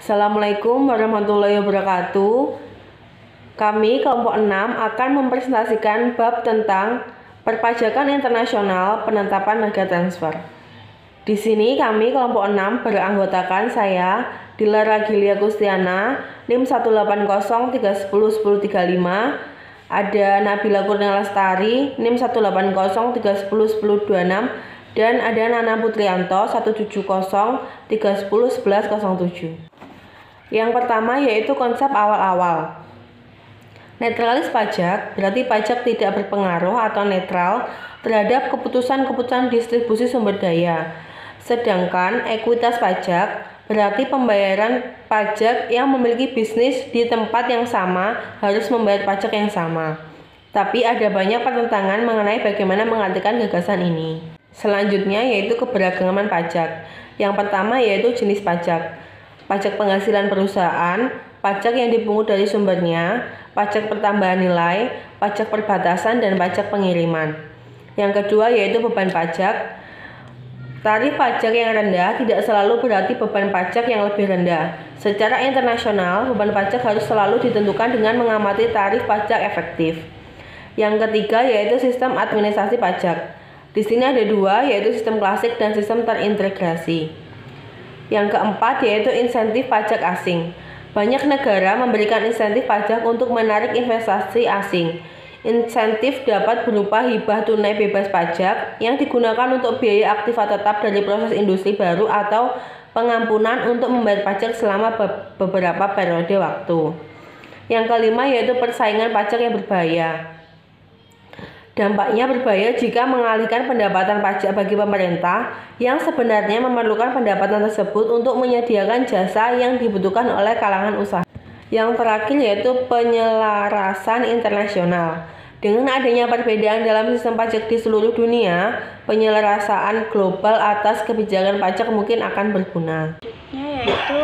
Assalamualaikum warahmatullahi wabarakatuh. Kami kelompok 6 akan mempresentasikan bab tentang perpajakan internasional penetapan harga transfer. Di sini kami kelompok 6 beranggotakan saya, Dilara Gilia Kustiana, NIM 180310105, ada Nabila Kurnia Lestari, NIM 18031101026, dan ada Nana Putrianto 17031101107. Yang pertama yaitu konsep awal-awal. Netralis pajak berarti pajak tidak berpengaruh atau netral terhadap keputusan-keputusan distribusi sumber daya. Sedangkan ekuitas pajak berarti pembayaran pajak yang memiliki bisnis di tempat yang sama harus membayar pajak yang sama. Tapi ada banyak pertentangan mengenai bagaimana mengartikan gagasan ini. Selanjutnya yaitu keberagaman pajak. Yang pertama yaitu jenis pajak. Pajak penghasilan perusahaan, pajak yang dipungut dari sumbernya, pajak pertambahan nilai, pajak perbatasan, dan pajak pengiriman. Yang kedua yaitu beban pajak. Tarif pajak yang rendah tidak selalu berarti beban pajak yang lebih rendah. Secara internasional, beban pajak harus selalu ditentukan dengan mengamati tarif pajak efektif. Yang ketiga yaitu sistem administrasi pajak. Di sini ada dua, yaitu sistem klasik dan sistem terintegrasi. Yang keempat yaitu insentif pajak asing. Banyak negara memberikan insentif pajak untuk menarik investasi asing. Insentif dapat berupa hibah tunai bebas pajak yang digunakan untuk biaya aktiva tetap dari proses industri baru atau pengampunan untuk membayar pajak selama beberapa periode waktu. Yang kelima yaitu persaingan pajak yang berbahaya. Dampaknya berbahaya jika mengalihkan pendapatan pajak bagi pemerintah yang sebenarnya memerlukan pendapatan tersebut untuk menyediakan jasa yang dibutuhkan oleh kalangan usaha. Yang terakhir yaitu penyelarasan internasional. Dengan adanya perbedaan dalam sistem pajak di seluruh dunia, penyelarasan global atas kebijakan pajak mungkin akan berguna. Selanjutnya yaitu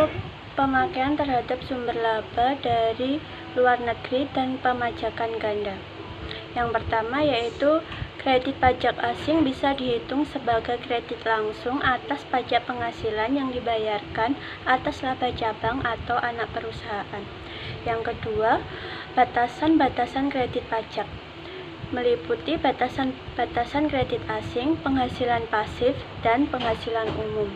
pemakaian terhadap sumber laba dari luar negeri dan pemajakan ganda. Yang pertama yaitu kredit pajak asing bisa dihitung sebagai kredit langsung atas pajak penghasilan yang dibayarkan atas laba cabang atau anak perusahaan. Yang kedua, batasan-batasan kredit pajak meliputi batasan kredit asing, penghasilan pasif, dan penghasilan umum.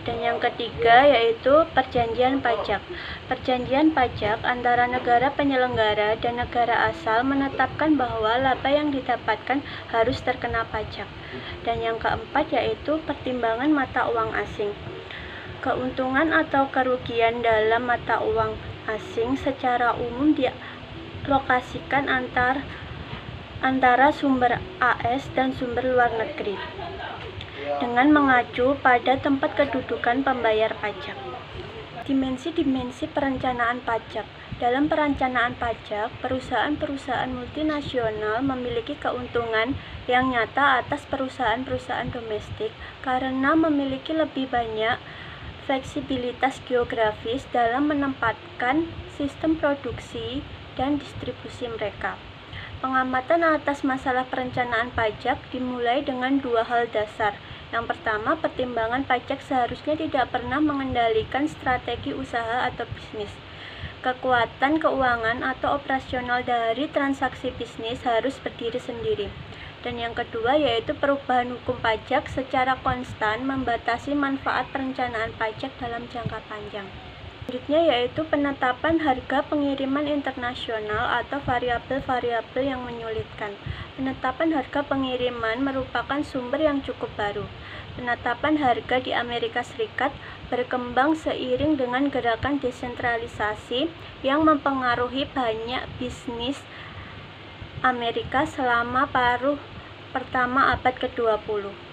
Dan yang ketiga yaitu perjanjian pajak. Perjanjian pajak antara negara penyelenggara dan negara asal menetapkan bahwa laba yang didapatkan harus terkena pajak. Dan yang keempat yaitu pertimbangan mata uang asing. Keuntungan atau kerugian dalam mata uang asing secara umum dialokasikan antara sumber AS dan sumber luar negeri dengan mengacu pada tempat kedudukan pembayar pajak. Dimensi-dimensi perencanaan pajak. Dalam perencanaan pajak, perusahaan-perusahaan multinasional memiliki keuntungan yang nyata atas perusahaan-perusahaan domestik karena memiliki lebih banyak fleksibilitas geografis dalam menempatkan sistem produksi dan distribusi mereka. Pengamatan atas masalah perencanaan pajak dimulai dengan dua hal dasar. Yang pertama, pertimbangan pajak seharusnya tidak pernah mengendalikan strategi usaha atau bisnis. Kekuatan keuangan atau operasional dari transaksi bisnis harus berdiri sendiri. Dan yang kedua yaitu perubahan hukum pajak secara konstan membatasi manfaat perencanaan pajak dalam jangka panjang. Selanjutnya yaitu penetapan harga pengiriman internasional atau variabel-variabel yang menyulitkan. Penetapan harga pengiriman merupakan sumber yang cukup baru. Penetapan harga di Amerika Serikat berkembang seiring dengan gerakan desentralisasi yang mempengaruhi banyak bisnis Amerika selama paruh pertama abad ke-20.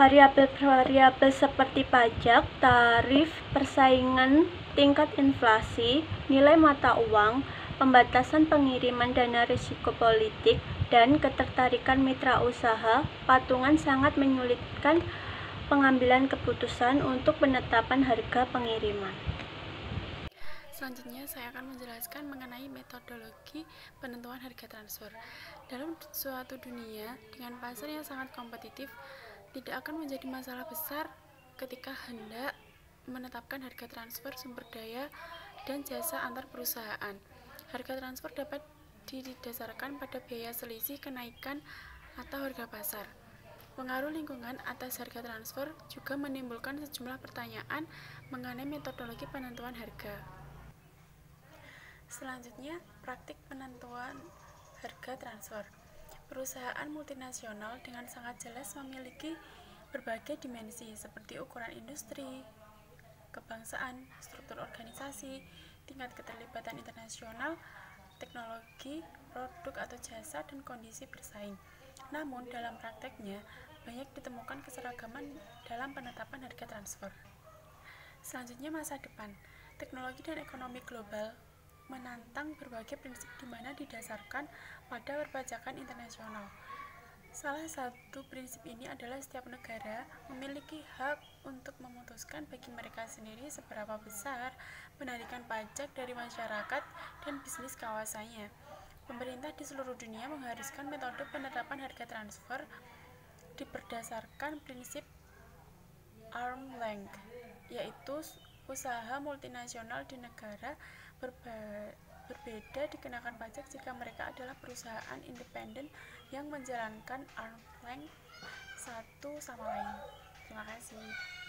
Variabel-variabel seperti pajak, tarif, persaingan, tingkat inflasi, nilai mata uang, pembatasan pengiriman dana risiko politik, dan ketertarikan mitra usaha patungan sangat menyulitkan pengambilan keputusan untuk penetapan harga pengiriman. Selanjutnya saya akan menjelaskan mengenai metodologi penentuan harga transfer. Dalam suatu dunia dengan pasar yang sangat kompetitif, tidak akan menjadi masalah besar ketika hendak menetapkan harga transfer sumber daya dan jasa antar perusahaan. Harga transfer dapat didasarkan pada biaya selisih, kenaikan, atau harga pasar. Pengaruh lingkungan atas harga transfer juga menimbulkan sejumlah pertanyaan mengenai metodologi penentuan harga. Selanjutnya, praktik penentuan harga transfer. Perusahaan multinasional dengan sangat jelas memiliki berbagai dimensi seperti ukuran industri, kebangsaan, struktur organisasi, tingkat keterlibatan internasional, teknologi, produk atau jasa, dan kondisi bersaing. Namun, dalam prakteknya, banyak ditemukan keseragaman dalam penetapan harga transfer. Selanjutnya, masa depan. Teknologi dan ekonomi global menantang berbagai prinsip di mana didasarkan pada perpajakan internasional. Salah satu prinsip ini adalah setiap negara memiliki hak untuk memutuskan bagi mereka sendiri seberapa besar penarikan pajak dari masyarakat dan bisnis kawasannya. Pemerintah di seluruh dunia mengharuskan metode penetapan harga transfer berdasarkan prinsip arm's length, yaitu usaha multinasional di negara berbeda dikenakan pajak jika mereka adalah perusahaan independen yang menjalankan arm's length satu sama lain. Terima kasih.